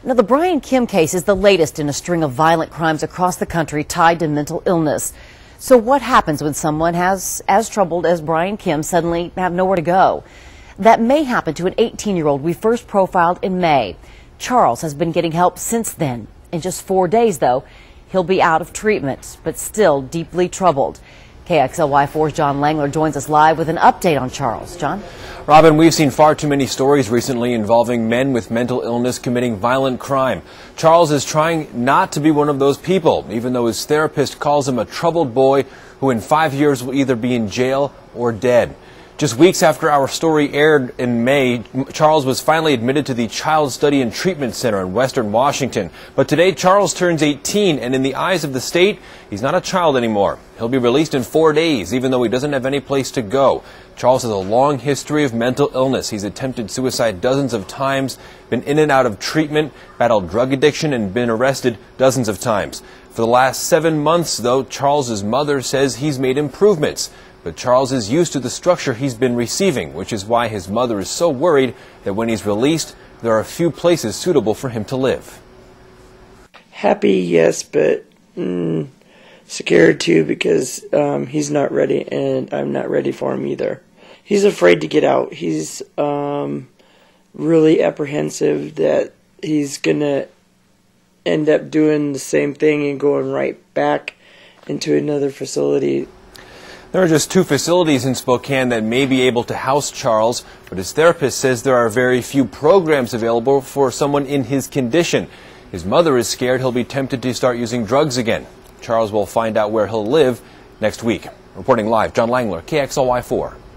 Now, the Brian Kim case is the latest in a string of violent crimes across the country tied to mental illness. So what happens when someone as troubled as Brian Kim suddenly have nowhere to go? That may happen to an 18-year-old we first profiled in May. Charles has been getting help since then. In just 4 days, though, he'll be out of treatment, but still deeply troubled. KXLY4's John Langeler joins us live with an update on Charles. John? Robyn, we've seen far too many stories recently involving men with mental illness committing violent crime. Charles is trying not to be one of those people, even though his therapist calls him a troubled boy who in 5 years will either be in jail or dead. Just weeks after our story aired in May, Charles was finally admitted to the Child Study and Treatment Center in Western Washington. But today, Charles turns 18, and in the eyes of the state, he's not a child anymore. He'll be released in 4 days, even though he doesn't have any place to go. Charles has a long history of mental illness. He's attempted suicide dozens of times, been in and out of treatment, battled drug addiction, and been arrested dozens of times. For the last 7 months, though, Charles's mother says he's made improvements. But Charles is used to the structure he's been receiving, which is why his mother is so worried that when he's released, there are few places suitable for him to live. Happy, yes, but scared too because he's not ready and I'm not ready for him either. He's afraid to get out. He's really apprehensive that he's going to end up doing the same thing and going right back into another facility. There are just 2 facilities in Spokane that may be able to house Charles, but his therapist says there are very few programs available for someone in his condition. His mother is scared he'll be tempted to start using drugs again. Charles will find out where he'll live next week. Reporting live, John Langeler, KXLY4.